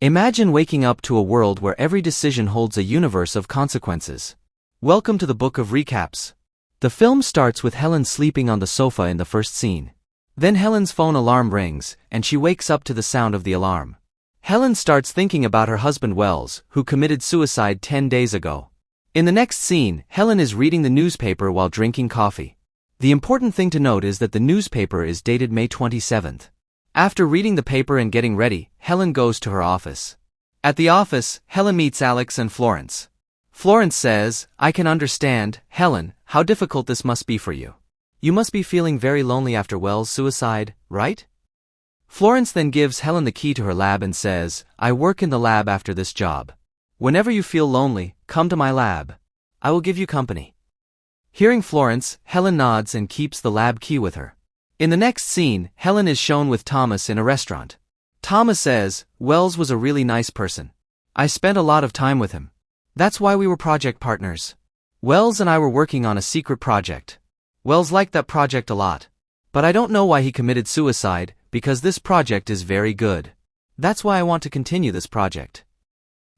Imagine waking up to a world where every decision holds a universe of consequences. Welcome to the Book of Recaps. The film starts with Helen sleeping on the sofa in the first scene. Then Helen's phone alarm rings, and she wakes up to the sound of the alarm. Helen starts thinking about her husband Wells, who committed suicide 10 days ago. In the next scene, Helen is reading the newspaper while drinking coffee. The important thing to note is that the newspaper is dated May 27th. After reading the paper and getting ready, Helen goes to her office. At the office, Helen meets Alex and Florence. Florence says, "I can understand, Helen, how difficult this must be for you. You must be feeling very lonely after Wells' suicide, right?" Florence then gives Helen the key to her lab and says, "I work in the lab after this job. Whenever you feel lonely, come to my lab. I will give you company." Hearing Florence, Helen nods and keeps the lab key with her. In the next scene, Helen is shown with Thomas in a restaurant. Thomas says, "Wells was a really nice person. I spent a lot of time with him. That's why we were project partners. Wells and I were working on a secret project. Wells liked that project a lot. But I don't know why he committed suicide, because this project is very good. That's why I want to continue this project."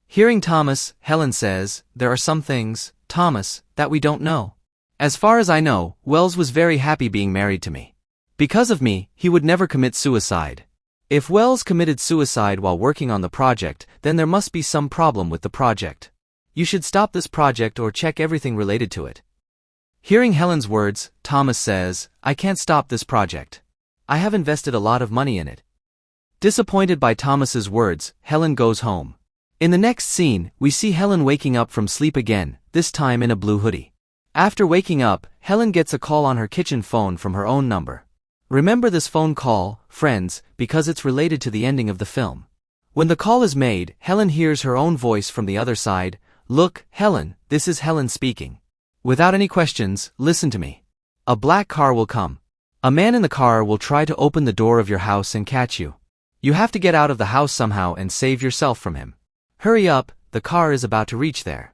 Hearing Thomas, Helen says, "There are some things, Thomas, that we don't know. As far as I know, Wells was very happy being married to me. Because of me, he would never commit suicide. If Wells committed suicide while working on the project, then there must be some problem with the project. You should stop this project or check everything related to it." Hearing Helen's words, Thomas says, "I can't stop this project. I have invested a lot of money in it." Disappointed by Thomas's words, Helen goes home. In the next scene, we see Helen waking up from sleep again, this time in a blue hoodie. After waking up, Helen gets a call on her kitchen phone from her own number. Remember this phone call, friends, because it's related to the ending of the film. When the call is made, Helen hears her own voice from the other side. "Look, Helen, this is Helen speaking. Without any questions, listen to me. A black car will come. A man in the car will try to open the door of your house and catch you. You have to get out of the house somehow and save yourself from him. Hurry up, the car is about to reach there."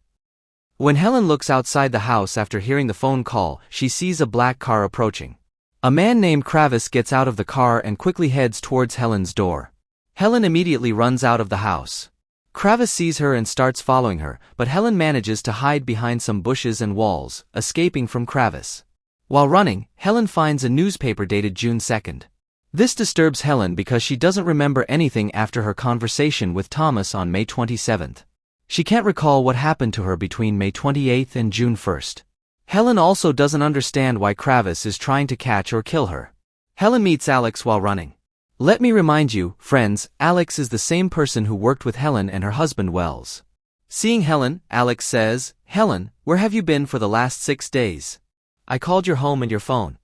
When Helen looks outside the house after hearing the phone call, she sees a black car approaching. A man named Travis gets out of the car and quickly heads towards Helen's door. Helen immediately runs out of the house. Travis sees her and starts following her, but Helen manages to hide behind some bushes and walls, escaping from Travis. While running, Helen finds a newspaper dated June 2nd. This disturbs Helen because she doesn't remember anything after her conversation with Thomas on May 27th. She can't recall what happened to her between May 28th and June 1st. Helen also doesn't understand why Travis is trying to catch or kill her. Helen meets Alex while running. Let me remind you, friends, Alex is the same person who worked with Helen and her husband Wells. Seeing Helen, Alex says, "Helen, where have you been for the last 6 days? I called your home and your phone."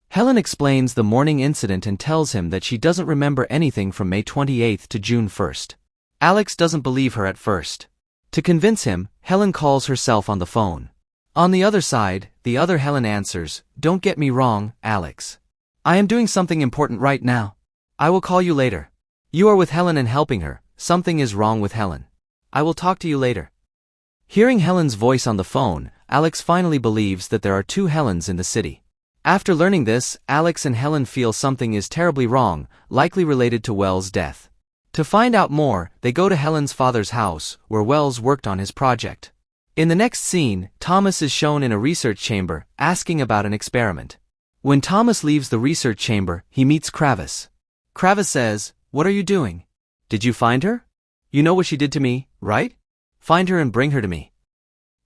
Helen explains the morning incident and tells him that she doesn't remember anything from May 28th to June 1st. Alex doesn't believe her at first. To convince him, Helen calls herself on the phone. On the other side, the other Helen answers, "Don't get me wrong, Alex. I am doing something important right now. I will call you later. You are with Helen and helping her. Something is wrong with Helen. I will talk to you later." Hearing Helen's voice on the phone, Alex finally believes that there are two Helens in the city. After learning this, Alex and Helen feel something is terribly wrong, likely related to Wells' death. To find out more, they go to Helen's father's house, where Wells worked on his project. In the next scene, Thomas is shown in a research chamber, asking about an experiment. When Thomas leaves the research chamber, he meets Travis. Travis says, "What are you doing? Did you find her? You know what she did to me, right? Find her and bring her to me."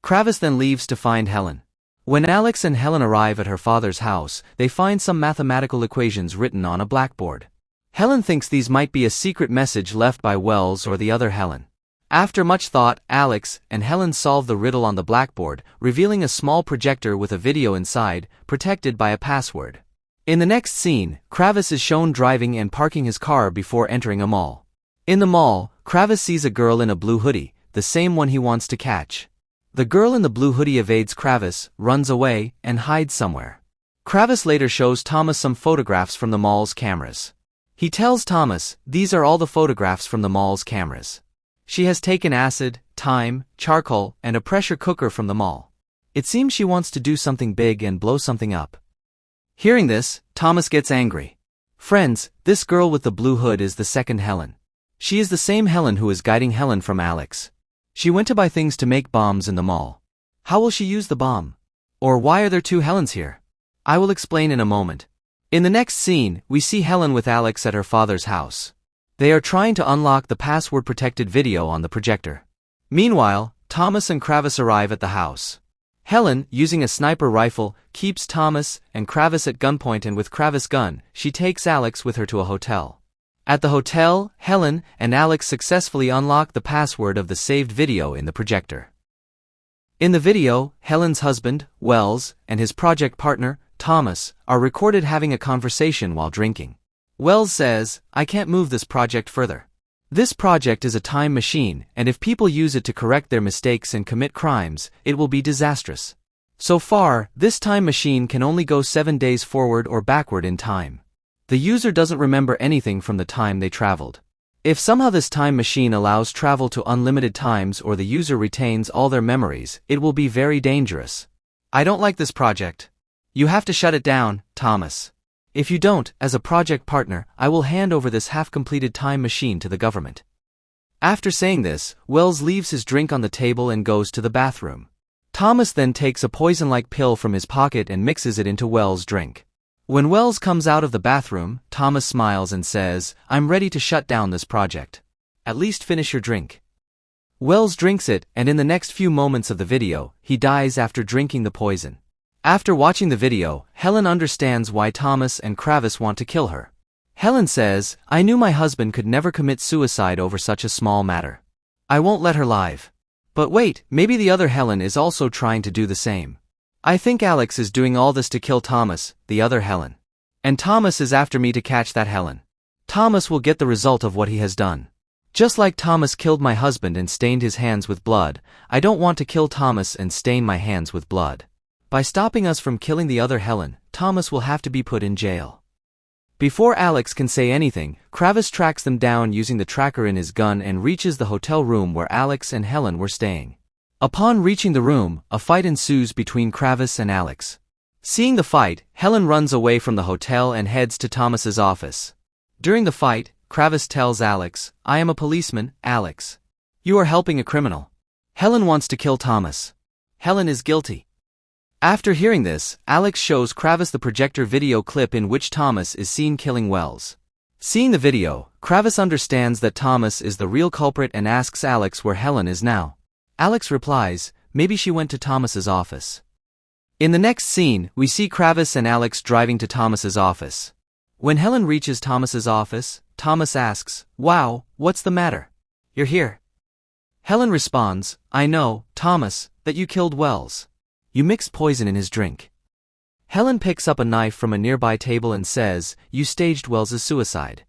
Travis then leaves to find Helen. When Alex and Helen arrive at her father's house, they find some mathematical equations written on a blackboard. Helen thinks these might be a secret message left by Wells or the other Helen. After much thought, Alex and Helen solve the riddle on the blackboard, revealing a small projector with a video inside, protected by a password. In the next scene, Travis is shown driving and parking his car before entering a mall. In the mall, Travis sees a girl in a blue hoodie, the same one he wants to catch. The girl in the blue hoodie evades Travis, runs away, and hides somewhere. Travis later shows Thomas some photographs from the mall's cameras. He tells Thomas, "These are all the photographs from the mall's cameras. She has taken acid, thyme, charcoal, and a pressure cooker from the mall. It seems she wants to do something big and blow something up." Hearing this, Thomas gets angry. Friends, this girl with the blue hood is the second Helen. She is the same Helen who is guiding Helen from Alex. She went to buy things to make bombs in the mall. How will she use the bomb? Or why are there two Helens here? I will explain in a moment. In the next scene, we see Helen with Alex at her father's house. They are trying to unlock the password-protected video on the projector. Meanwhile, Thomas and Kravis arrive at the house. Helen, using a sniper rifle, keeps Thomas and Kravis at gunpoint, and with Kravis' gun, she takes Alex with her to a hotel. At the hotel, Helen and Alex successfully unlock the password of the saved video in the projector. In the video, Helen's husband, Wells, and his project partner, Thomas, are recorded having a conversation while drinking. Wells says, "I can't move this project further. This project is a time machine, and if people use it to correct their mistakes and commit crimes, it will be disastrous. So far, this time machine can only go 7 days forward or backward in time. The user doesn't remember anything from the time they traveled. If somehow this time machine allows travel to unlimited times or the user retains all their memories, it will be very dangerous. I don't like this project. You have to shut it down, Thomas. If you don't, as a project partner, I will hand over this half-completed time machine to the government." After saying this, Wells leaves his drink on the table and goes to the bathroom. Thomas then takes a poison-like pill from his pocket and mixes it into Wells' drink. When Wells comes out of the bathroom, Thomas smiles and says, "I'm ready to shut down this project. At least finish your drink." Wells drinks it, and in the next few moments of the video, he dies after drinking the poison. After watching the video, Helen understands why Thomas and Kravis want to kill her. Helen says, "I knew my husband could never commit suicide over such a small matter. I won't let her live." But wait, maybe the other Helen is also trying to do the same. I think Alex is doing all this to kill Thomas, the other Helen. And Thomas is after me to catch that Helen. Thomas will get the result of what he has done. Just like Thomas killed my husband and stained his hands with blood, I don't want to kill Thomas and stain my hands with blood. By stopping us from killing the other Helen, Thomas will have to be put in jail. Before Alex can say anything, Kravis tracks them down using the tracker in his gun and reaches the hotel room where Alex and Helen were staying. Upon reaching the room, a fight ensues between Kravis and Alex. Seeing the fight, Helen runs away from the hotel and heads to Thomas's office. During the fight, Kravis tells Alex, "I am a policeman, Alex. You are helping a criminal." Helen wants to kill Thomas. Helen is guilty. After hearing this, Alex shows Kravis the projector video clip in which Thomas is seen killing Wells. Seeing the video, Kravis understands that Thomas is the real culprit and asks Alex where Helen is now. Alex replies, "Maybe she went to Thomas's office." In the next scene, we see Kravis and Alex driving to Thomas's office. When Helen reaches Thomas's office, Thomas asks, "Wow, what's the matter? You're here." Helen responds, "I know, Thomas, that you killed Wells. You mixed poison in his drink." Helen picks up a knife from a nearby table and says, "You staged Wells's suicide."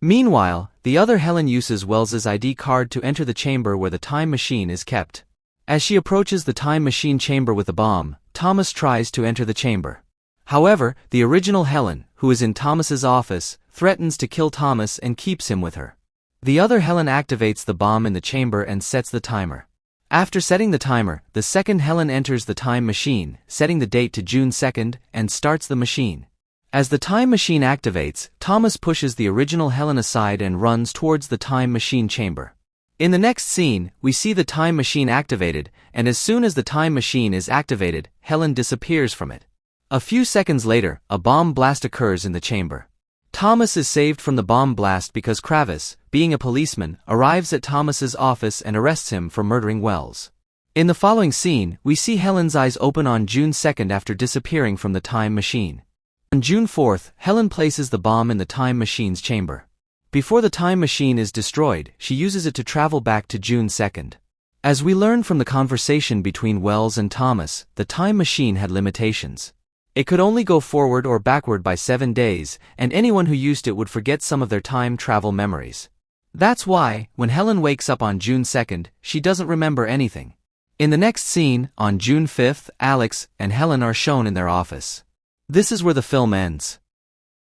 Meanwhile, the other Helen uses Wells's ID card to enter the chamber where the time machine is kept. As she approaches the time machine chamber with a bomb, Thomas tries to enter the chamber. However, the original Helen, who is in Thomas's office, threatens to kill Thomas and keeps him with her. The other Helen activates the bomb in the chamber and sets the timer. After setting the timer, the second Helen enters the time machine, setting the date to June 2nd, and starts the machine. As the time machine activates, Thomas pushes the original Helen aside and runs towards the time machine chamber. In the next scene, we see the time machine activated, and as soon as the time machine is activated, Helen disappears from it. A few seconds later, a bomb blast occurs in the chamber. Thomas is saved from the bomb blast because Kravis, being a policeman, arrives at Thomas's office and arrests him for murdering Wells. In the following scene, we see Helen's eyes open on June 2nd after disappearing from the time machine. On June 4th, Helen places the bomb in the time machine's chamber. Before the time machine is destroyed, she uses it to travel back to June 2nd. As we learn from the conversation between Wells and Thomas, the time machine had limitations. It could only go forward or backward by 7 days, and anyone who used it would forget some of their time travel memories. That's why, when Helen wakes up on June 2nd, she doesn't remember anything. In the next scene, on June 5th, Alex and Helen are shown in their office. This is where the film ends.